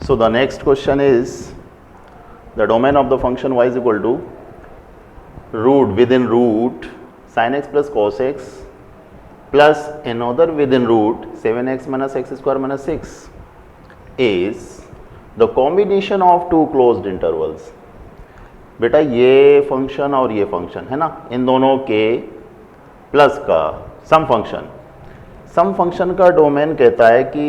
So the next question is the domain of the function y is equal to root within root sin x plus cos x plus another within root 7x minus x square minus 6 is the combination of two closed intervals. बेटा ये function और ये function है ना, इन दोनों के plus का सम function का डोमेन कहता है कि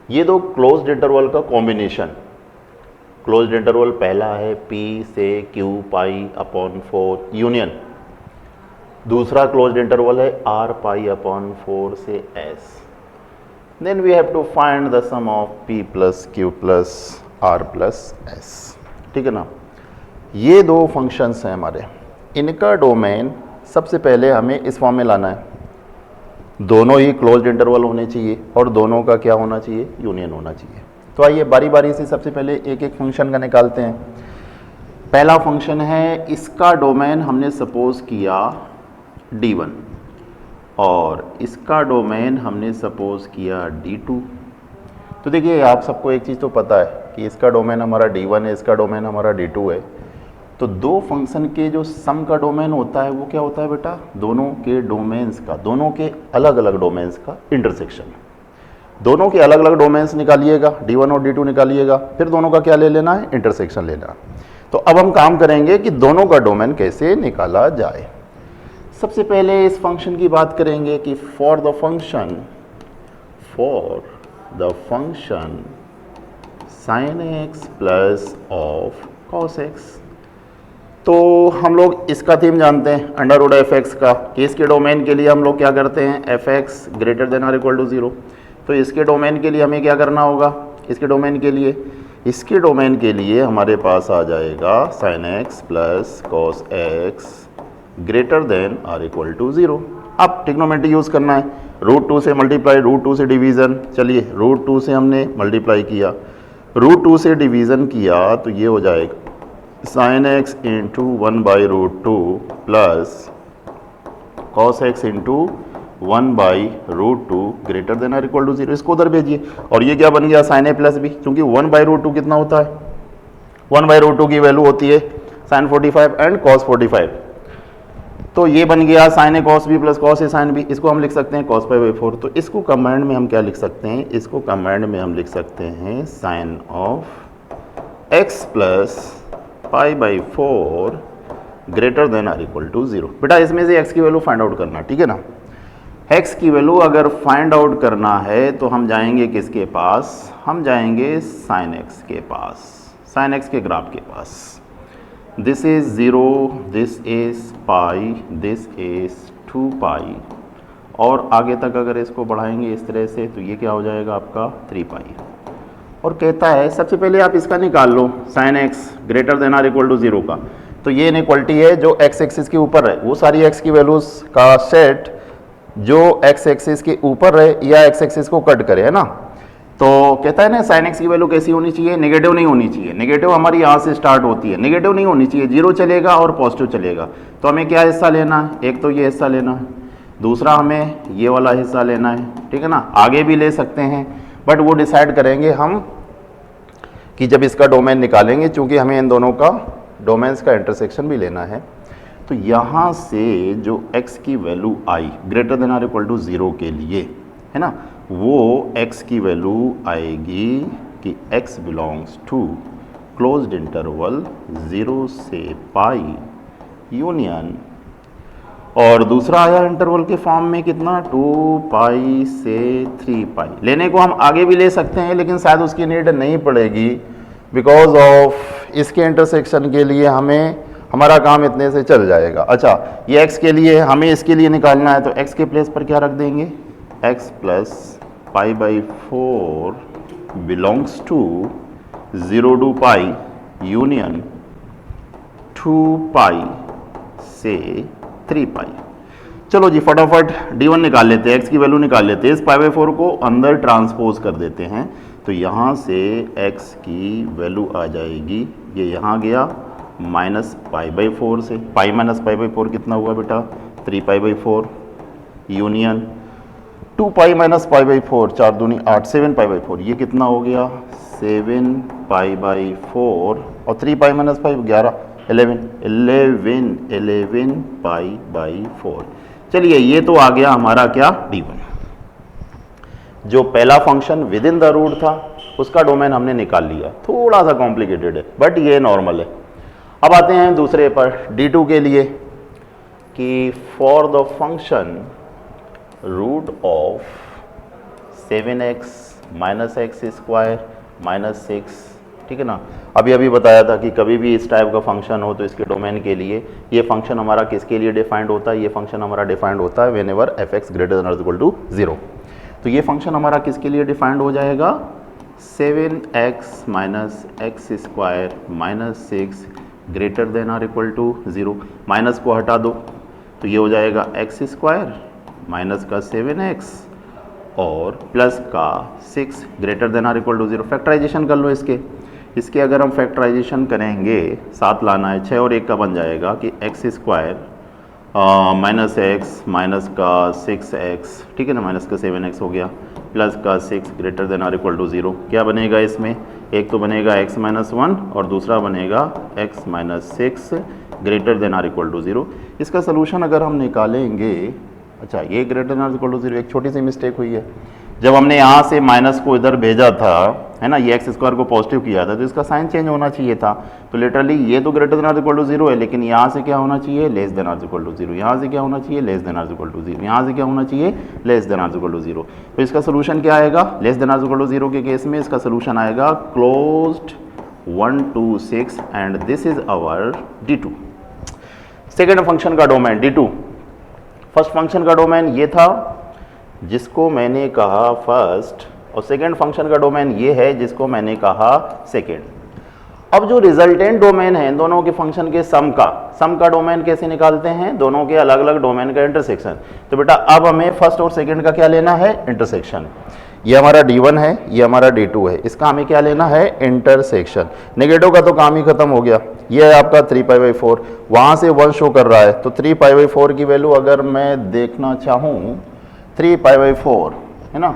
ये दो क्लोज्ड इंटरवल का कॉम्बिनेशन। क्लोज्ड इंटरवल पहला है p से q पाई अपॉन 4 यूनियन, दूसरा क्लोज्ड इंटरवल है r पाई अपॉन 4 से s। Then we have to find the sum of p plus q plus r plus s। ठीक है ना, ये दो फंक्शंस हैं हमारे, इनका डोमेन सबसे पहले हमें इस फॉर्म में लाना है। दोनों ही क्लोज्ड इंटरवल होने चाहिए और दोनों का क्या होना चाहिए, यूनियन होना चाहिए। तो आइए बारी बारी से सबसे पहले एक एक फंक्शन का निकालते हैं। पहला फंक्शन है, इसका डोमेन हमने सपोज किया d1 और इसका डोमेन हमने सपोज किया d2। तो देखिए आप सबको एक चीज़ तो पता है कि इसका डोमेन हमारा d1 है, इसका डोमेन हमारा d2 है। तो दो फंक्शन के जो सम का डोमेन होता है वो क्या होता है बेटा, दोनों के डोमेन्स का, दोनों के अलग अलग डोमेन्स का इंटरसेक्शन। दोनों के अलग अलग डोमेन्स निकालिएगा, d1 और d2 निकालिएगा, फिर दोनों का क्या ले लेना है, इंटरसेक्शन लेना। तो अब हम काम करेंगे कि दोनों का डोमेन कैसे निकाला जाए। सबसे पहले इस फंक्शन की बात करेंगे कि for the function sin x plus of cos x। तो हम लोग इसका थीम जानते हैं अंडर रूट एफ एक्स का, कि इसके डोमेन के लिए हम लोग क्या करते हैं, F X greater than or equal to 0। तो इसके डोमेन के लिए हमें क्या करना होगा, इसके डोमेन के लिए हमारे पास आ जाएगा sin x plus cos X greater than or equal to 0। अब ट्रिग्नोमेट्री यूज़ करना है, रूट 2 से मल्टीप्लाई, रूट 2 से डिवीज़न। चलिए रूट 2 से हमने मल्टीप्लाई किया, रूट 2 से डिवीज़न किया, तो ये हो जाएगा sin x into 1 by root 2 plus cos x into 1 by root 2 greater than or equal to 0। इसको उधर भेजिए और ये क्या बन गया, sin a प्लस b, क्योंकि 1 बाई रूट 2 कितना होता है, 1 बाई रूट 2 की वैल्यू होती है sin 45 एंड cos 45। तो ये बन गया sin a cos b plus cos a sin b। इसको हम लिख सकते हैं cos पाई बाई 4। तो इसको कमांड में हम क्या लिख सकते हैं, इसको कमांड में हम लिख सकते हैं sin of x plus pi by 4 greater than or equal to 0। बेटा इसमें से x की वैल्यू फाइंड आउट करना, ठीक है ना। x की वैल्यू अगर फाइंड आउट करना है तो हम जाएंगे किसके पास, हम जाएंगे sin x के पास, sin x के ग्राफ के पास। This is 0, this is pi, this is 2 pi, और आगे तक अगर इसको बढ़ाएंगे इस तरह से तो ये क्या हो जाएगा आपका 3 पाई। और कहता है सबसे पहले आप इसका निकाल लो sin x greater than or equal to 0 का। तो ये इनइक्वालिटी है जो x एक्सिस के ऊपर है, वो सारी x की वैल्यूज का सेट जो x एक्सिस के ऊपर है या x एक्सिस को कट करे, है ना। तो कहता है ना sin x की वैल्यू कैसी होनी चाहिए, नेगेटिव नहीं होनी चाहिए। नेगेटिव हमारी यहाँ से स्टार्ट होती है, नेगेटिव नहीं होनी चाहिए, 0 चलेगा और पॉजिटिव चलेगा। तो हमें क्या हिस्सा लेना है, एक तो ये हिस्सा लेना है, दूसरा हमें ये वाला हिस्सा लेना है, ठीक है ना। आगे भी ले सकते हैं बट वो डिसाइड करेंगे हम कि जब इसका डोमेन निकालेंगे, चूंकि हमें इन दोनों का डोमेन्स का इंटरसेक्शन भी लेना है। तो यहाँ से जो x की वैल्यू आई greater than or equal to 0 के लिए, है ना, वो x की वैल्यू आएगी कि x belongs to closed interval 0 से पाई यूनियन, और दूसरा आया इंटरवल के फॉर्म में कितना, 2 पाई से 3 पाई। लेने को हम आगे भी ले सकते हैं लेकिन शायद उसकी नीड नहीं पड़ेगी, बिकॉज ऑफ इसके इंटरसेक्शन के लिए हमें हमारा काम इतने से चल जाएगा। अच्छा ये x के लिए हमें इसके लिए निकालना है, तो x के प्लेस पर क्या रख देंगे, x plus pi by 4 belongs to 0 to pi union 2 pi से 3 पाई। चलो जी फटाफट d1 निकाल लेते हैं, x की वैल्यू निकाल लेते हैं। इस पाई बाई 4 को अंदर ट्रांसपोज कर देते हैं, तो यहाँ से x की वैल्यू आ जाएगी, ये यहाँ गया माइनस पाई बाई 4 से, पाई माइनस पाई बाई 4 कितना हुआ बेटा, 3 पाई by 4 union 2 pi minus pi by 4, 4 दूनी 8, 7 पाई बाई 4, ये कितना हो गया 7 पाई बाई 4 और 3 पाई माइनस 5 11, 11 पाई बाई 4। चलिए ये तो आ गया हमारा क्या D1। जो पहला function within the root था उसका डोमेन हमने निकाल लिया, थोड़ा सा कॉम्प्लिकेटेड है बट ये नॉर्मल है। अब आते हैं दूसरे पर D2 के लिए कि for the function root of 7x minus X square minus 6, ठीक है ना। अभी बताया था कि कभी भी इस टाइप का फंक्शन हो तो इसके डोमेन के लिए ये फंक्शन हमारा किसके लिए डिफाइंड होता है, ये फंक्शन हमारा डिफाइंड होता है when ever f(x) greater than और इक्वल टू 0। तो ये फंक्शन हमारा किसके लिए डिफाइंड हो जाएगा 7x minus X square minus 6 greater than और इक्वल टू 0। माइनस को हटा दो तो ये हो जाएगा एक्स स्क्वायर माइनस का 7x और प्लस का 6 ग्रेटर देन और इक्वल टू 0। फैक्टराइजेशन कर लो इसके अगर हम फैक्टराइजेशन करेंगे 7 लाना है, 6 और 1 का बन जाएगा कि x square minus x minus का 6x, ठीक है ना, माइनस का 7x हो गया प्लस का 6 ग्रेटर देन और इक्वल टू 0। क्या बनेगा इसमें, एक तो बनेगा x माइनस 1 और दूसरा बनेगा x माइनस 6 ग्रेटर देन और इक्वल टू 0। इसका सोल्यूशन अगर हम निकालेंगे, अच्छा ये ग्रेटर देन और इक्वल टू 0, एक छोटी सी मिस्टेक हुई है। जब हमने यहाँ से माइनस को इधर भेजा था, है ना, ये एक्स स्क्वायर को पॉजिटिव किया था तो इसका साइन चेंज होना चाहिए था। तो लिटरली ये तो ग्रेटर देन और इक्वल टू 0 है, लेकिन यहाँ से क्या होना चाहिए लेस देन और इक्वल टू 0, यहाँ से क्या होना चाहिए लेस देन और इक्वल टू 0, यहाँ से क्या होना चाहिए लेस देन और इक्वल टू 0। तो इसका सोल्यूशन क्या आएगा, लेस देन और इक्वल टू 0 के केस में इसका सोल्यूशन आएगा closed 1 2 6 and this is our D2। Second function का डोमेन D2। फर्स्ट फंक्शन का डोमेन ये था जिसको मैंने कहा फर्स्ट, और सेकेंड फंक्शन का डोमेन ये है जिसको मैंने कहा सेकेंड। अब जो रिजल्टेंट डोमेन है इन दोनों के फंक्शन के सम का डोमेन कैसे निकालते हैं, दोनों के अलग अलग डोमेन का इंटरसेक्शन। तो बेटा अब हमें फर्स्ट और सेकेंड का क्या लेना है, इंटरसेक्शन। ये हमारा D1 है, ये हमारा D2 है, इसका हमें क्या लेना है, इंटरसेक्शन। नेगेटिव का तो काम ही खत्म हो गया। ये है आपका 3π/4, वहाँ से 1 शो कर रहा है तो 3π/4 की वैल्यू अगर मैं देखना चाहूँ 3π/4 है ना,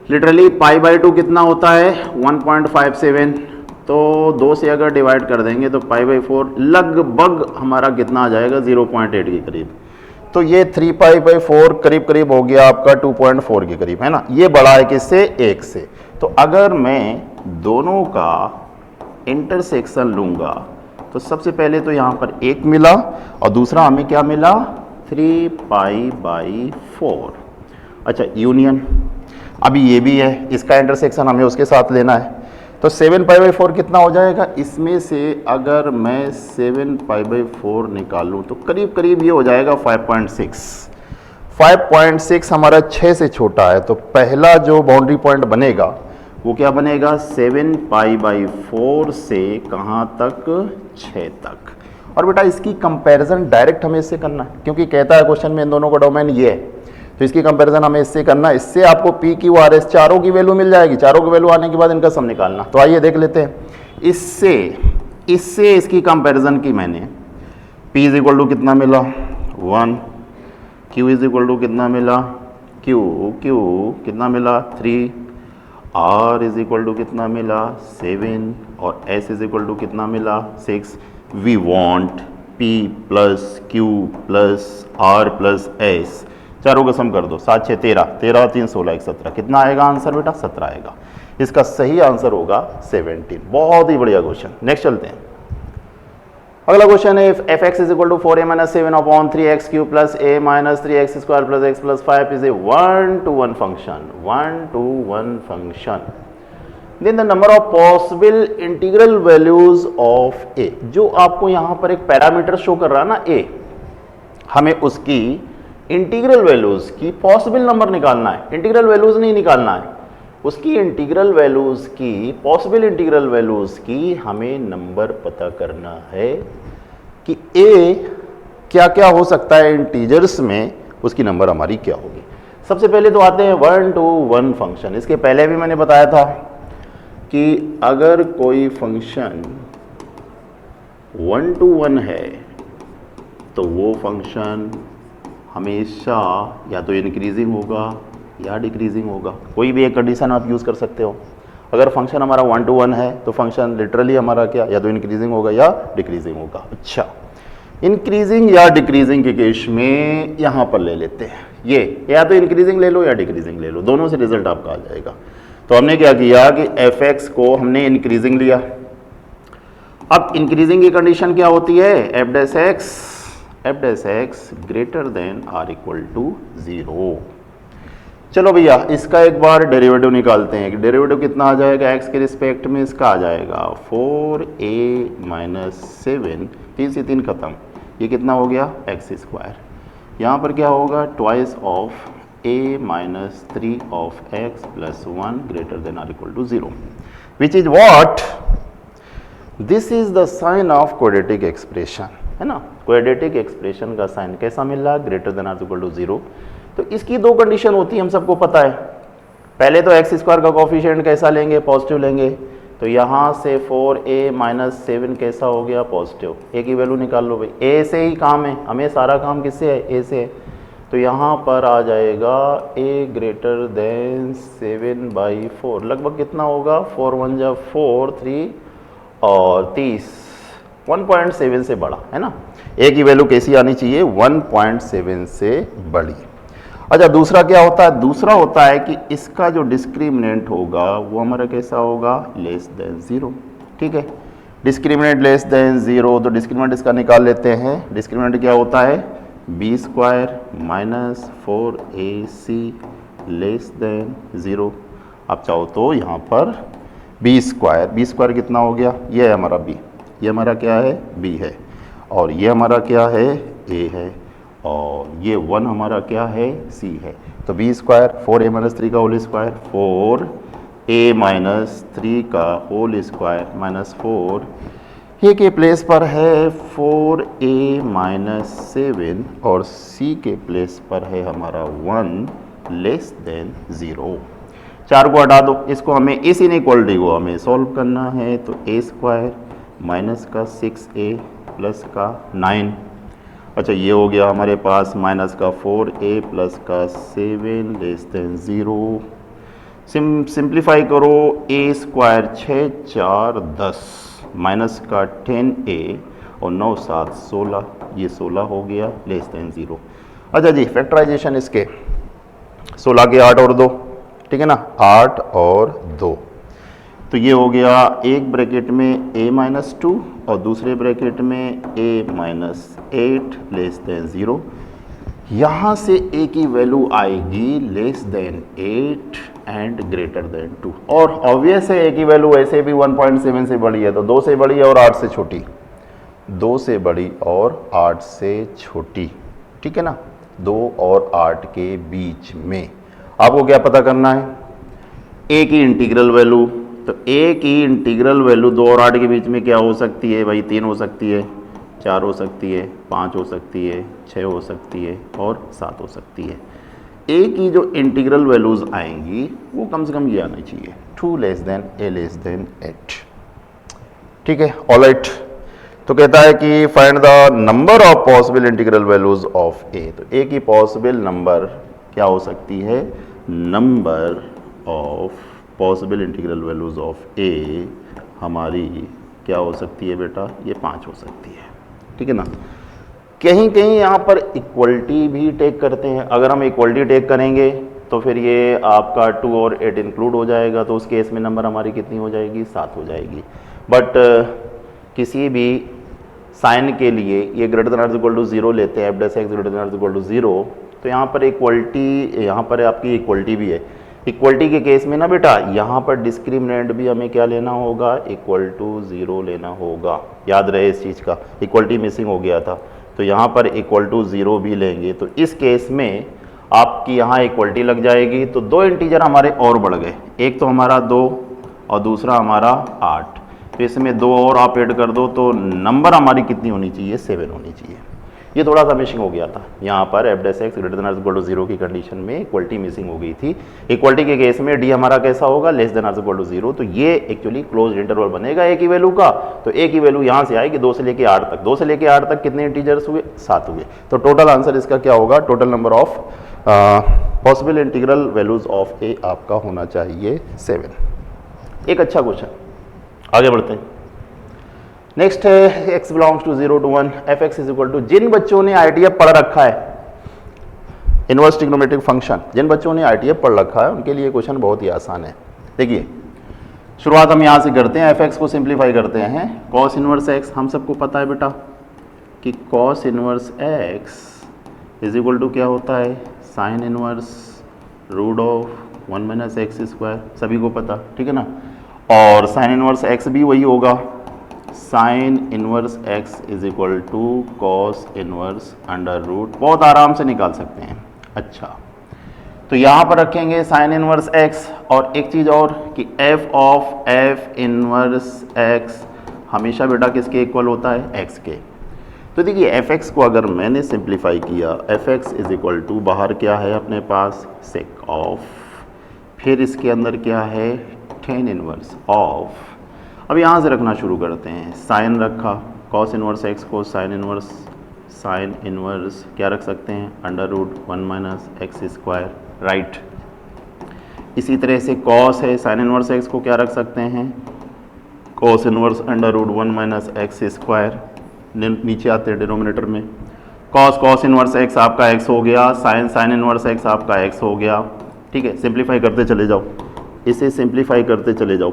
लिटरली π/2 कितना होता है 1.57, तो 2 से अगर डिवाइड कर देंगे तो π/4 लगभग हमारा कितना आ जाएगा 0.8 के करीब। तो ये 3π/4 करीब करीब हो गया आपका 2.4 के करीब, है ना। ये बड़ा है किससे, 1 से। तो अगर मैं दोनों का इंटरसेक्शन लूँगा तो सबसे पहले तो यहाँ पर 1 मिला और दूसरा हमें क्या मिला 3π/4। अच्छा यूनियन, अभी ये भी है, इसका इंटरसेक्शन हमें उसके साथ लेना है। तो 7π/4 कितना हो जाएगा, इसमें से अगर मैं 7π/4 निकालूं तो करीब करीब ये हो जाएगा 5.6। 5.6 हमारा 6 से छोटा है, तो पहला जो बाउंड्री पॉइंट बनेगा वो क्या बनेगा 7π/4 से कहाँ तक, 6 तक। और बेटा इसकी कंपैरिजन डायरेक्ट हमें इससे करना है, क्योंकि कहता है क्वेश्चन में इन दोनों का डोमेन ये है, तो इसकी कंपैरिजन हमें इससे करना है। इससे आपको P, Q, R, S चारों की वैल्यू मिल जाएगी। चारों की वैल्यू आने के बाद इनका सम निकालना। तो आइए देख लेते हैं। इससे इसकी कंपैरिजन की मैंने। P इज इक्वल टू कितना मिला 1, Q इज इक्वल टू कितना मिला Q कितना मिला 3, R इज इक्वल टू कितना मिला 7 और S इज इक्वल टू कितना मिला 6। We want P plus Q plus R plus S, चारों का सम कर दो, 7 6 13, 13 3 16 17, कितना आएगा आंसर बेटा 17 आएगा। इसका सही आंसर होगा 17। बहुत ही बढ़िया क्वेश्चन। नेक्स्ट चलते हैं। अगला क्वेश्चन है f(x) is equal to 4a minus 7/3x³ plus a minus 3x² plus x plus 5 is a 1-to-1 function. Then the number of possible integral values of a। जो आपको यहाँ पर एक पैरामीटर शो कर रहा है ना a, हमें उसकी इंटीग्रल वैल्यूज की पॉसिबल नंबर निकालना है, इंटीग्रल वैल्यूज नहीं निकालना है, उसकी इंटीग्रल वैल्यूज की पॉसिबल इंटीग्रल वैल्यूज की हमें नंबर पता करना है कि a क्या क्या हो सकता है इंटीजर्स में, उसकी नंबर हमारी क्या होगी। सबसे पहले तो आते हैं 1-to-1 फंक्शन। इसके पहले भी मैंने बताया था कि अगर कोई फंक्शन 1-to-1 है तो वो फंक्शन हमेशा या तो इंक्रीजिंग होगा या डिक्रीजिंग होगा। कोई भी एक कंडीशन आप यूज़ कर सकते हो। अगर फंक्शन हमारा 1 to 1 है तो फंक्शन लिटरली हमारा क्या या तो इंक्रीजिंग होगा या डिक्रीजिंग होगा। अच्छा, इंक्रीजिंग या डिक्रीजिंग के केस में यहाँ पर ले लेते हैं, ये या तो इंक्रीजिंग ले लो या डिक्रीजिंग ले लो, दोनों से रिजल्ट आपका आ जाएगा। तो हमने क्या किया कि f(x) को हमने इंक्रीजिंग लिया। अब इंक्रीजिंग की कंडीशन क्या होती है, f(x) greater than or equal to 0। चलो भैया इसका एक बार डेरिवेटिव निकालते हैं कि डेरिवेटिव कितना आ जाएगा x के रिस्पेक्ट में, इसका आ जाएगा 4a - 7, 3 से 3 खत्म, ये कितना हो गया x²। यहाँ पर क्या होगा twice of a - 3 of x + 1 greater than or equal to 0, which is what, this is the sign of quadratic expression, है ना। क्वाड्रेटिक एक्सप्रेशन का साइन कैसा मिल रहा है, greater than or equal to 0। तो इसकी दो कंडीशन होती है, हम सबको पता है। पहले तो x² का कोफिशिएंट कैसा लेंगे, पॉजिटिव लेंगे। तो यहाँ से 4a - 7 कैसा हो गया, पॉजिटिव। a की वैल्यू निकाल लो भाई, a से ही काम है, हमें सारा काम किससे है, a से है। तो यहाँ पर आ जाएगा a ग्रेटर देन 7/4, लगभग कितना होगा 4 × 1 = 4, 3 और 30, 1.7 से बड़ा, है ना। a की वैल्यू कैसी आनी चाहिए, 1.7 से बड़ी। अच्छा, दूसरा क्या होता है, दूसरा होता है कि इसका जो डिस्क्रिमिनेंट होगा वो हमारा कैसा होगा, लेस देन 0। ठीक है, डिस्क्रिमिनेंट लेस देन 0, तो डिस्क्रिमिनेंट इसका निकाल लेते हैं। डिस्क्रिमिनेंट क्या होता है, b² - 4ac लेस देन 0। आप चाहो तो यहाँ पर b² कितना हो गया, ये है हमारा b, ये हमारा क्या है, b है, और ये हमारा क्या है, a है, और ये 1 हमारा क्या है, c है। तो b² 4a - 3 का होल स्क्वायर, 4a - 3 का होल स्क्वायर माइनस 4, a के प्लेस पर है 4a - 7 और c के प्लेस पर है हमारा 1 लेस देन 0। 4 को हटा दो, इसको हमें इस इनइक्वालिटी को हमें सॉल्व करना है। तो a² माइनस का 6a प्लस का 9, अच्छा ये हो गया हमारे पास माइनस का 4a प्लस का 7 लेस देन 0। सिंप्लीफाई करो, a² 6 4 10 माइनस का 10a और 9 7 16, ये 16 हो गया लेस देन 0। अच्छा जी, फैक्टराइजेशन इसके 16 के 8 और 2, ठीक है ना, 8 और 2, तो ये हो गया एक ब्रैकेट में a - 2 और दूसरे ब्रैकेट में a - 8 लेस देन 0। यहाँ से a की वैल्यू आएगी less than 8 and greater than 2, और ऑब्वियस है a की वैल्यू ऐसे भी 1.7 से बड़ी है, तो 2 से बड़ी है और 8 से छोटी, 2 से बड़ी और 8 से छोटी, ठीक है ना, 2 और 8 के बीच में आपको क्या पता करना है, a की इंटीग्रल वैल्यू। तो a की इंटीग्रल वैल्यू 2 और 8 के बीच में क्या हो सकती है भाई, 3 हो सकती है, 4 हो सकती है, 5 हो सकती है, 6 हो सकती है और 7 हो सकती है। a की जो इंटीग्रल वैल्यूज़ आएंगी वो कम से कम ये आनी चाहिए, 2 less than a less than 8, ठीक है, ऑलराइट। तो कहता है कि find the number of possible integral values of a। तो a की पॉसिबल नंबर क्या हो सकती है, number of possible integral values of a हमारी क्या हो सकती है बेटा, ये 5 हो सकती है, ठीक है ना। कहीं कहीं यहाँ पर इक्वलिटी भी टेक करते हैं, अगर हम इक्वलिटी टेक करेंगे तो फिर ये आपका 2 और 8 इंक्लूड हो जाएगा, तो उस केस में नंबर हमारी कितनी हो जाएगी, 7 हो जाएगी। बट किसी भी साइन के लिए ये ग्रेटर देन और इक्वल टू 0 लेते हैं, f(x) ग्रेटर देन और इक्वल टू 0, तो यहाँ पर इक्वलिटी, यहाँ पर आपकी इक्वलिटी भी है। इक्वलिटी के केस में ना बेटा यहाँ पर डिस्क्रिमिनेंट भी हमें क्या लेना होगा, इक्वल टू 0 लेना होगा, याद रहे इस चीज़ का, इक्वलिटी मिसिंग हो गया था, तो यहाँ पर इक्वल टू 0 भी लेंगे। तो इस केस में आपकी यहाँ इक्वलिटी लग जाएगी, तो 2 इंटीजर हमारे और बढ़ गए, एक तो हमारा 2 और दूसरा हमारा 8, तो इसमें 2 और आप ऐड कर दो तो नंबर हमारी कितनी होनी चाहिए, 7 होनी चाहिए। ये थोड़ा सा मिसिंग हो गया था यहाँ पर f(x) ग्रेटर देन और इक्वल टू 0 की कंडीशन में इक्वलिटी मिसिंग हो गई थी। इक्वलिटी के केस में d हमारा कैसा होगा, लेस देन और इक्वल टू 0, तो ये एक्चुअली क्लोज इंटरवल बनेगा a की वैल्यू का। तो a की वैल्यू यहाँ से आएगी 2 से लेके 8 तक, 2 से लेके 8 तक कितने इंटीजर्स हुए, 7 हुए। तो टोटल आंसर इसका क्या होगा, total number of possible integral values of a आपका होना चाहिए 7। एक अच्छा क्वेश्चन, आगे बढ़ते हैं। नेक्स्ट है x belongs to 0 to 1 f(x) is equal to, जिन बच्चों ने ITF पढ़ रखा है, इनवर्स ट्रिग्नोमेट्रिक फंक्शन, जिन बच्चों ने ITF पढ़ रखा है उनके लिए क्वेश्चन बहुत ही आसान है। देखिए शुरुआत हम यहाँ से करते हैं, f(x) को सिंप्लीफाई करते हैं। cos इनवर्स x, हम सबको पता है बेटा कि cos inverse x is equal to क्या होता है, sine inverse root of 1 minus X square, सभी को पता, ठीक है ना। और साइन इनवर्स x भी वही होगा, sine inverse x is equal to cos inverse under root, बहुत आराम से निकाल सकते हैं। अच्छा, तो यहाँ पर रखेंगे साइन इनवर्स x, और एक चीज़ और कि f of f inverse x हमेशा बेटा किसके इक्वल होता है, x के। तो देखिए f(x) को अगर मैंने सिंप्लीफाई किया, f(x) इज इक्वल टू बाहर क्या है अपने पास, सेक ऑफ, फिर इसके अंदर क्या है, tan इनवर्स ऑफ। अब यहाँ से रखना शुरू करते हैं, साइन रखा, cos इनवर्स x को साइन इनवर्स क्या रख सकते हैं, under root 1 minus X square, right. इसी तरह से cos है, साइन इनवर्स x को क्या रख सकते हैं, cos inverse under root 1 minus X square, नीचे आते हैं डिनोमिनेटर में, cos इनवर्स x आपका x हो गया, साइन इनवर्स x आपका x हो गया, ठीक है। सिंप्लीफाई करते चले जाओ, इसे सिंप्लीफाई करते चले जाओ,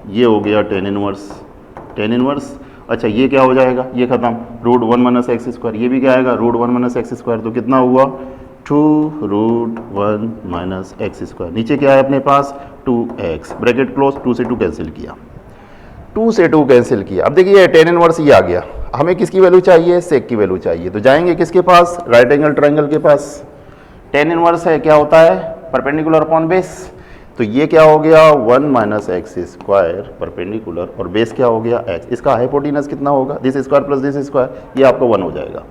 ये हो गया tan इनवर्स। अच्छा ये क्या हो जाएगा, ये खत्म, रूट 1 माइनस एक्स स्क्वायर, ये भी क्या आएगा, रूट 1 माइनस एक्स स्क्वायर, तो कितना हुआ 2 रूट 1 माइनस एक्स स्क्वायर, नीचे क्या है अपने पास 2x, ब्रैकेट क्लोज, 2 से 2 कैंसिल किया, 2 से 2 कैंसिल किया। अब देखिए tan इनवर्स ये आ गया, हमें किसकी वैल्यू चाहिए, सेक की वैल्यू चाहिए, तो जाएंगे किसके पास, राइट एंगल ट्रायंगल के पास। tan इनवर्स है क्या होता है, परपेंडिकुलर अपॉन बेस, तो ये क्या हो गया 1 माइनस एक्स स्क्वायर परपेंडिकुलर, और बेस क्या हो गया x, इसका हाइपोटेनस कितना होगा, this square plus this square, ये आपका 1 हो जाएगा।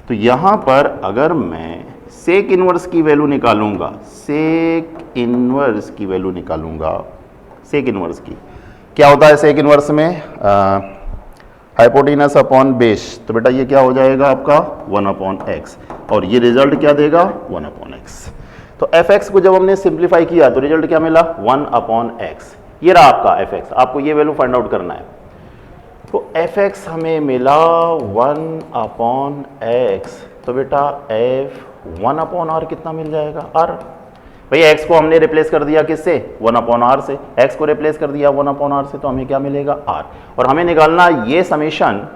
तो यहाँ पर अगर मैं सेक इनवर्स की वैल्यू निकालूंगा, सेक इनवर्स की वैल्यू निकालूंगा, सेक इनवर्स की क्या होता है, सेक इनवर्स में हाइपोटेनस अपॉन बेस, तो बेटा ये क्या हो जाएगा आपका 1 अपॉन एक्स, और ये रिजल्ट क्या देगा 1 अपॉन एक्स। तो f(x) को जब हमने सिंप्लीफाई किया तो रिजल्ट क्या मिला 1 अपॉन एक्स, ये रहा आपका f(x), आपको ये वैल्यू फाइंड आउट करना है। तो f(x) हमें मिला 1 अपॉन एक्स, तो बेटा f 1 अपॉन r कितना मिल जाएगा, r, भैया x को हमने रिप्लेस कर दिया किससे, 1 अपॉन r से, x को रिप्लेस कर दिया 1 अपॉन r से, तो हमें क्या मिलेगा r, और हमें निकालना ये समेशन,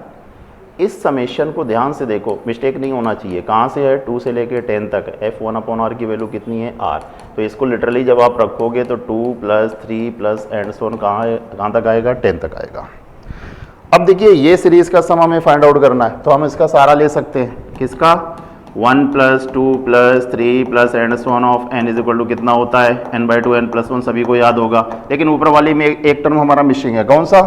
इस समेशन को ध्यान से देखो, मिस्टेक नहीं होना चाहिए, कहाँ से है 2 से लेके 10 तक, f 1 अपॉन r की वैल्यू कितनी है r, तो इसको लिटरली जब आप रखोगे तो 2 plus 3 plus and so on कहाँ तक आएगा, 10 तक आएगा। अब देखिए ये सीरीज का सम हमें फाइंड आउट करना है, तो हम इसका सारा ले सकते हैं, किसका 1 plus 2 plus 3 plus and so on of n is equal to कितना होता है n/2 n+1, सभी को याद होगा, लेकिन ऊपर वाली में एक टर्म हमारा मिसिंग है, कौन सा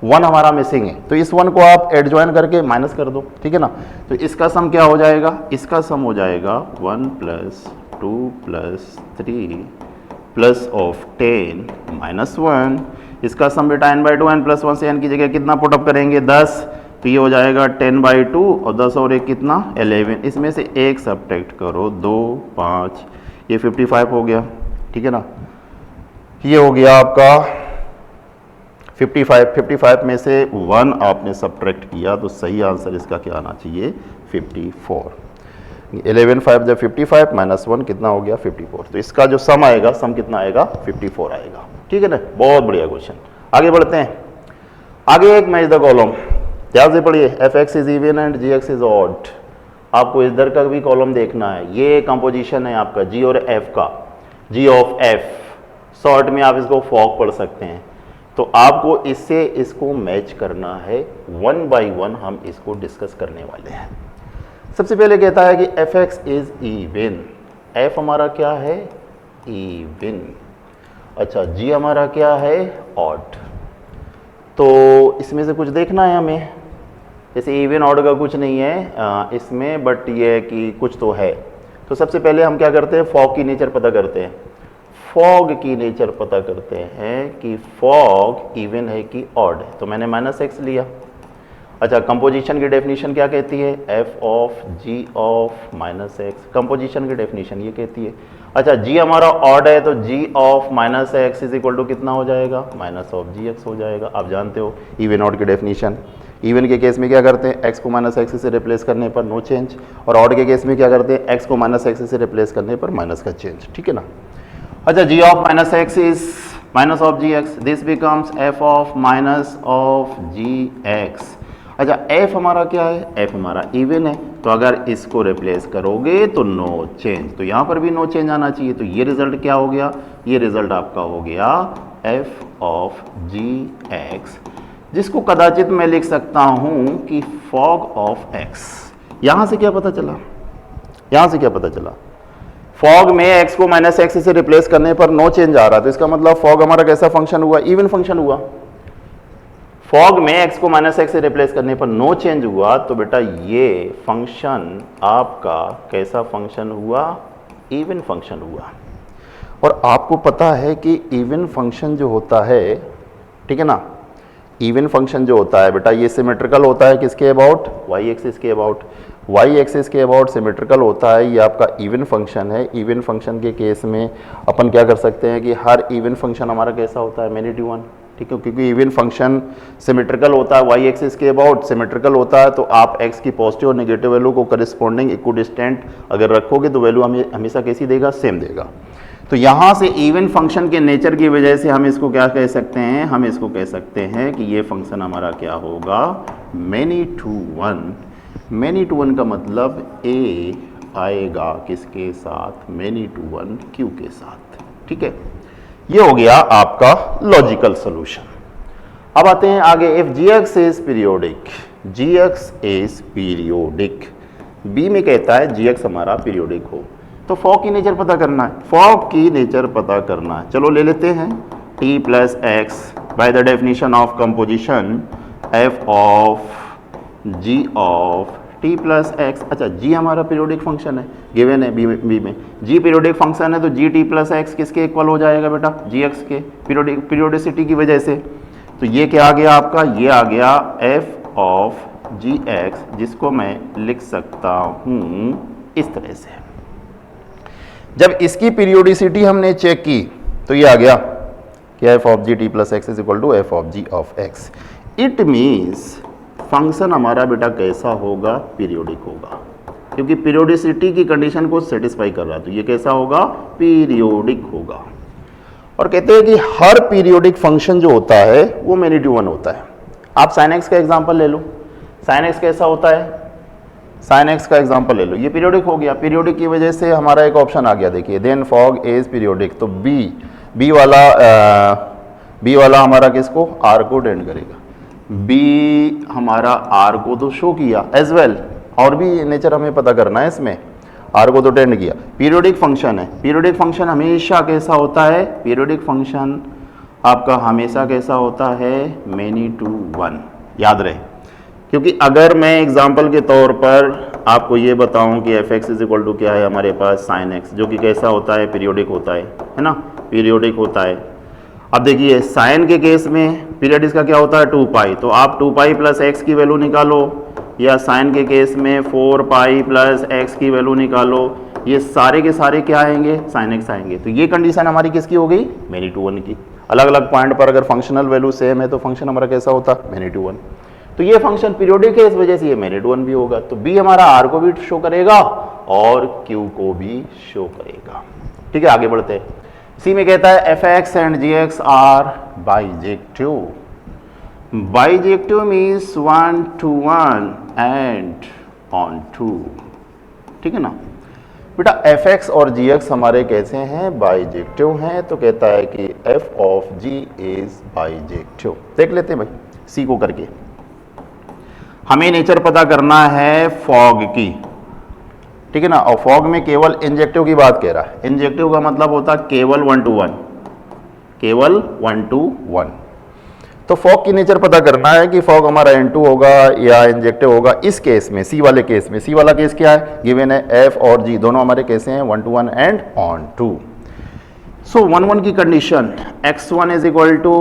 1 हमारा मिसिंग है, तो इस 1 को आप एडजॉइन करके माइनस कर दो, ठीक है ना। तो इसका सम क्या हो जाएगा, इसका सम हो जाएगा 1 plus 2 plus 3 plus of 10 minus 1, इसका सम बेटा n/2 n+1 से n की जगह कितना पुटअप करेंगे 10, तो ये हो जाएगा 10/2 और 10 और एक कितना 11, इसमें से एक सब्ट्रैक्ट करो 2 5, ये 55 हो गया, ठीक है ना। ये हो गया आपका 55 में से 1 आपने सब्ट्रैक्ट किया, तो सही आंसर इसका क्या आना चाहिए 54। 11 5 जब 55 माइनस 1 कितना हो गया 54, तो इसका जो सम आएगा, सम कितना आएगा 54 आएगा, ठीक है ना। बहुत बढ़िया क्वेश्चन, आगे बढ़ते हैं। आगे एक मैच द कॉलम, ध्यान से पढ़िए, f(x) is even and g(x) is odd, आपको इधर का भी कॉलम देखना है, ये कंपोजिशन है आपका g और f का, g ऑफ f, शॉर्ट में आप इसको फॉग पढ़ सकते हैं, तो आपको इससे इसको मैच करना है, 1 बाई 1 हम इसको डिस्कस करने वाले हैं। सबसे पहले कहता है कि f(x) इज इवन, f हमारा क्या है इवन, अच्छा g हमारा क्या है ऑड, तो इसमें से कुछ देखना है हमें, जैसे इवन ऑड का कुछ नहीं है इसमें, बट ये है कि कुछ तो है। तो सबसे पहले हम क्या करते हैं, फॉग की नेचर पता करते हैं, फॉग की नेचर पता करते हैं कि फॉग इवन है कि ऑड है, तो मैंने -x लिया, अच्छा, कंपोजिशन की डेफिनेशन क्या कहती है? F of ji of minus x, composition की डेफिनेशन ये कहती है। अच्छा, जी हमारा ऑड है तो g of minus x is equal to कितना हो जाएगा? माइनस ऑफ जी एक्स हो जाएगा। आप जानते हो इवन ऑड की डेफिनेशन। इवन के केस में क्या करते हैं? एक्स को माइनस एक्स से रिप्लेस करने पर नो चेंज, और ऑड के केस में क्या करते हैं? एक्स को माइनस एक्स से रिप्लेस करने पर माइनस का चेंज, ठीक है ना। अच्छा, g of minus x is minus of g x, this becomes f of minus of g x. अच्छा, एफ हमारा क्या है? एफ हमारा इवन है, तो अगर इसको रिप्लेस करोगे तो नो चेंज, तो यहाँ पर भी नो चेंज आना चाहिए। तो ये रिजल्ट क्या हो गया? ये रिजल्ट आपका हो गया एफ ऑफ जी एक्स, जिसको कदाचित मैं लिख सकता हूँ कि फॉग ऑफ एक्स। यहाँ से क्या पता चला? यहाँ से क्या पता चला? फॉग में एक्स को माइनस एक्स से रिप्लेस करने पर नो चेंज आ रहा, तो इसका मतलब फॉग हमारा कैसा फंक्शन हुआ? इवन फंक्शन हुआ। फॉग में एक्स को माइनस एक्स से रिप्लेस करने पर नो चेंज हुआ, तो बेटा ये फंक्शन आपका कैसा फंक्शन हुआ? इवन फंक्शन हुआ। और आपको पता है कि इवन फंक्शन जो होता है, ठीक है ना, इवन फंक्शन जो होता है बेटा ये सिमेट्रिकल होता है किसके अबाउट? वाई एक्सिस के अबाउट। वाई एक्सिस के अबाउट सिमेट्रिकल होता है, ये आपका इवन फंक्शन है। इवन फंक्शन के केस में अपन क्या कर सकते हैं कि हर इवन फंक्शन हमारा कैसा होता है? मैग्नीट्यूड 1, ठीक है, क्योंकि इवन फंक्शन सिमेट्रिकल होता है, वाई एक्सिस के अबाउट सिमेट्रिकल होता है, तो आप एक्स की पॉजिटिव और नेगेटिव वैल्यू को करस्पॉन्डिंग इक्विडिस्टेंट अगर रखोगे तो वैल्यू हमें हमेशा कैसी देगा? सेम देगा। तो यहाँ से इवन फंक्शन के नेचर की वजह से हम इसको क्या कह सकते हैं? हम इसको कह सकते हैं कि ये फंक्शन हमारा क्या होगा? Many to one. Many to one का मतलब ए आएगा किसके साथ? मेनी टू वन क्यू के साथ, ठीक है। ये हो गया आपका लॉजिकल सॉल्यूशन। अब आते हैं आगे, if G X is periodic, G X is periodic, B में कहता है जी एक्स हमारा पीरियोडिक हो, तो फॉग की नेचर पता करना है। फॉग की नेचर पता करना है, चलो ले लेते हैं T plus X by the definition of composition F of ji of T plus X. अच्छा, जी हमारा पीरियोडिक फंक्शन है, गिवन है बी में जी पीरियोडिक फंक्शन है, तो जी टी प्लस एक्स किसके इक्वल हो जाएगा बेटा? जी एक्स के, पीरियोडिसिटी की वजह से। तो ये क्या आ गया आपका? ये आ गया एफ ऑफ जी एक्स, जिसको मैं लिख सकता हूँ इस तरह से। जब इसकी पीरियोडिसिटी हमने चेक की तो ये आ गया कि F of G T plus X is equal to F of ji of X. It means function हमारा बेटा कैसा होगा? पीरियोडिक होगा, क्योंकि पीरियोडिसिटी की कंडीशन को सेटिस्फाई कर रहा है, तो ये कैसा होगा? पीरियोडिक होगा। और कहते हैं कि हर पीरियोडिक फंक्शन जो होता है वो मैग्नीट्यूड 1 होता है। आप साइन एक्स का एग्जाम्पल ले लो, साइन एक्स कैसा होता है? साइन एक्स का एग्जांपल ले लो, ये पीरियोडिक हो गया। पीरियोडिक की वजह से हमारा एक ऑप्शन आ गया, देखिए देन फॉग इज पीरियोडिक, तो बी वाला हमारा किसको? आर को टेंड करेगा। बी हमारा आर को तो शो किया एज वेल, और भी नेचर हमें पता करना है इसमें, आर को तो टेंड किया। पीरियोडिक फंक्शन है, पीरियोडिक फंक्शन हमेशा कैसा होता है? पीरियोडिक फंक्शन आपका हमेशा कैसा होता है? मेनी टू वन, याद रहे। क्योंकि अगर मैं एग्जाम्पल के तौर पर आपको ये बताऊं कि F X is equal to क्या है हमारे पास? साइन एक्स, जो कि कैसा होता है? पीरियोडिक होता है ना, पीरियोडिक होता है। अब देखिए साइन के केस में पीरियड इसका क्या होता है? 2 पाई, तो आप 2 पाई प्लस एक्स की वैल्यू निकालो, या साइन के केस में 4 पाई प्लस एक्स की वैल्यू निकालो, ये सारे के सारे क्या आएंगे? साइन एक्स आएंगे। तो ये कंडीशन हमारी किसकी हो गई? मेनी टू वन की। अलग अलग पॉइंट पर अगर फंक्शनल वैल्यू सेम है तो फंक्शन हमारा कैसा होता? Many to one. तो ये फंक्शन पीरियोडिक है, इस वजह से ये मेरिट 1 भी होगा। तो बी हमारा आर को भी शो करेगा और क्यू को भी शो करेगा, ठीक है। आगे बढ़ते हैं। सी में कहता है F X and G X are bijective. Bijective means 1 to 1 and on 2, ठीक है ना बेटा। एफ एक्स और जी एक्स हमारे कैसे हैं? बाइजेक्टिव हैं। तो कहता है कि F of G is bijective. देख लेते हैं भाई सी को करके। हमें नेचर पता करना है फॉग की, ठीक है ना, और फॉग में केवल इंजेक्टिव की बात कह रहा है। इंजेक्टिव का मतलब होता है केवल 1 to 1, केवल 1 to 1। तो फॉग की नेचर पता करना है कि फॉग हमारा N2 होगा या इंजेक्टिव होगा। इस केस में सी वाले केस में, सी वाला केस क्या है? गिवन है एफ और जी दोनों हमारे कैसे हैं? 1 to 1 एंड ऑन 2। सो 1 की condition x1 is equal to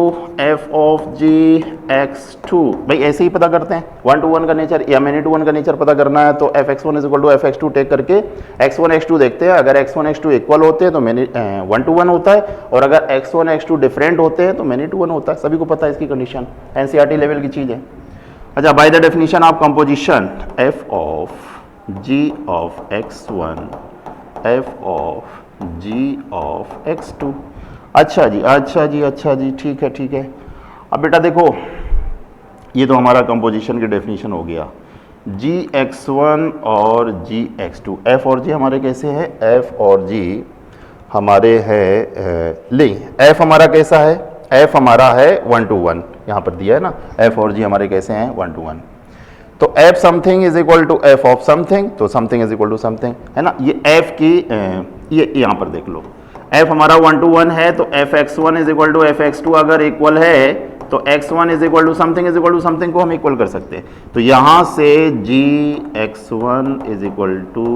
F of G x2, भाई ऐसे ही पता करते हैं 1 to 1 का नेचर या मैनी टू 1 का नेचर पता करना है तो fx1 is equal to fx2 take करके x1 x2 देखते हैं। अगर x1 x2 इक्वल होते हैं तो मैनी 1 to 1 होता है, और अगर x1 x2 डिफरेंट होते हैं तो मैनी टू 1 होता है। सभी को पता है इसकी कंडीशन, एनसीईआरटी लेवल की चीज है। अच्छा, bye the definition of composition f of g of x1 f of g of x2। अच्छा जी, ठीक है। अब बेटा देखो, ये तो हमारा कंपोजिशन की डेफिनेशन हो गया। gx1 और gx2, f और g हमारे कैसे हैं? f और g हमारे है ले f हमारा कैसा है? f हमारा है 1 to 1, यहाँ पर दिया है ना। f और g हमारे कैसे हैं? 1 to 1। तो f something is equal to f of something, तो something is equal to something, है ना। ये f की ये यहाँ पर देख लो, f हमारा 1 to 1 है तो fx1 is equal to fx2 अगर इक्वल है तो x1 is equal to something को हम इक्वल कर सकते हैं। तो यहाँ से gx1 is equal to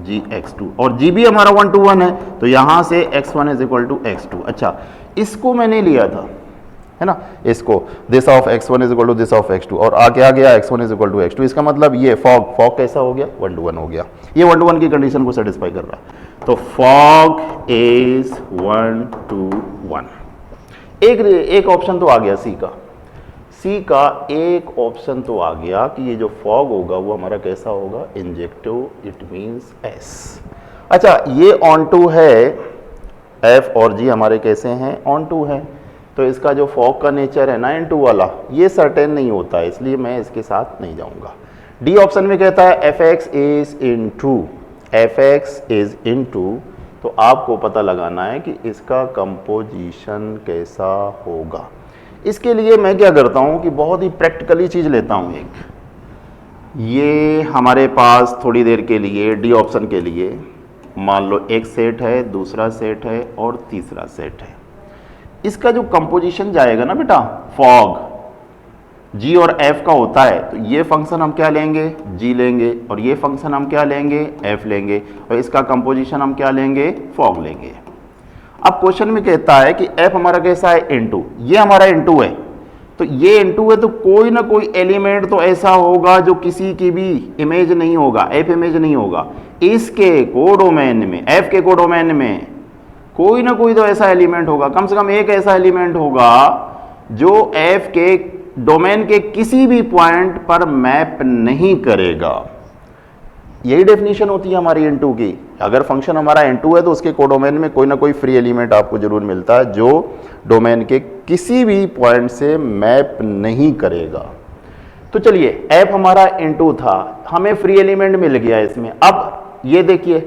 gx2, और g भी हमारा 1 to 1 है तो यहाँ से x1 is equal to x2। अच्छा, इसको मैंने लिया था, है ना, इसको this of x1 is equal to this of x2, और आगे आ गया x1 is equal to x2। इसका मतलब ये फॉग कैसा हो गया? 1 to 1 हो गया। ये 1 to 1 की कंडीशन को सेटिस्फाई कर रहा है। तो फॉग इज 1 to 1। एक ऑप्शन तो आ गया सी का एक ऑप्शन तो आ गया कि ये जो फॉग होगा वो हमारा कैसा होगा? Injective, it means S. अच्छा, ये ऑन टू है, एफ और जी हमारे कैसे हैं? ऑन टू है। तो इसका जो फॉग का नेचर है ना इनटू वाला, ये सर्टेन नहीं होता है, इसलिए मैं इसके साथ नहीं जाऊंगा। डी ऑप्शन में कहता है F X is into, तो आपको पता लगाना है कि इसका कंपोजिशन कैसा होगा। इसके लिए मैं क्या करता हूं कि बहुत ही प्रैक्टिकली चीज लेता हूं। एक ये हमारे पास थोड़ी देर के लिए डी ऑप्शन के लिए मान लो एक सेट है, दूसरा सेट है और तीसरा सेट है। इसका जो कंपोजिशन जाएगा ना बेटा, फॉग g और f का होता है, तो ये फंक्शन हम क्या लेंगे? g लेंगे, और ये फंक्शन हम क्या लेंगे? f लेंगे, और इसका कंपोजिशन हम क्या लेंगे? फॉग लेंगे। अब क्वेश्चन में कहता है कि f हमारा कैसा है? इनटू, ये हमारा इनटू है, तो ये इनटू है तो कोई ना कोई एलिमेंट तो ऐसा होगा जो किसी की भी इमेज नहीं होगा, f इमेज नहीं होगा। इसके कोडोमेन में, f के कोडोमेन में कोई ना कोई तो ऐसा एलिमेंट होगा, कम से कम एक ऐसा एलिमेंट होगा जो f के डोमेन के किसी भी पॉइंट पर मैप नहीं करेगा। यही डेफिनेशन होती है हमारी इनटू की। अगर फंक्शन हमारा इनटू है तो उसके कोडोमेन में कोई ना कोई फ्री एलिमेंट आपको जरूर मिलता है जो डोमेन के किसी भी पॉइंट से मैप नहीं करेगा। तो चलिए, f हमारा इनटू था, हमें फ्री एलिमेंट मिल गया इसमें। अब ये देखिए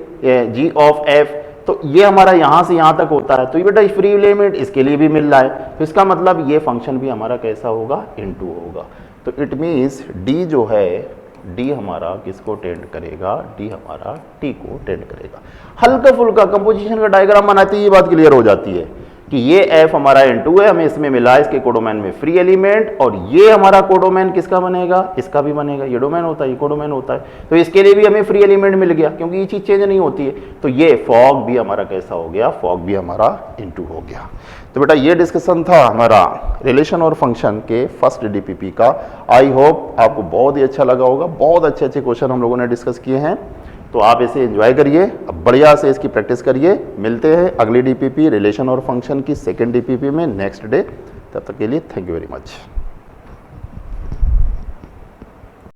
g ऑफ f, तो ये हमारा यहां से यहां तक होता है, तो ये बेटा फ्री एलिमेंट इसके लिए भी मिल रहा है, तो इसका मतलब ये फंक्शन भी हमारा कैसा होगा? इनटू होगा। तो इट मींस डी जो है, डी हमारा किसको टेंड करेगा? डी हमारा टी को टेंड करेगा। हल्का फुल्का कंपोजिशन का डायग्राम बनाते ही ये बात क्लियर हो जाती है कि ये एफ हमारा इनटू है, हमें इसमें मिला है इसके कोडोमेन में फ्री एलिमेंट, और ये हमारा कोडोमेन किसका बनेगा? इसका भी बनेगा। ये डोमेन होता है, ये कोडोमेन होता है, तो इसके लिए भी हमें फ्री एलिमेंट मिल गया क्योंकि ये चीज चेंज नहीं होती है। तो ये फॉग भी हमारा कैसा हो गया? फॉग भी हमारा इनटू हो गया। तो बेटा ये डिस्कशन था हमारा रिलेशन और फंक्शन के फर्स्ट डीपीपी का। आई होप आपको बहुत ही अच्छा लगा होगा। बहुत अच्छे अच्छे क्वेश्चन हम लोगों ने डिस्कस किए हैं, तो आप इसे एंजॉय करिए, अब बढ़िया से इसकी प्रैक्टिस करिए। मिलते हैं अगली डीपीपी रिलेशन और फंक्शन की सेकंड डीपीपी में नेक्स्ट डे। तब तक के लिए थैंक यू वेरी मच।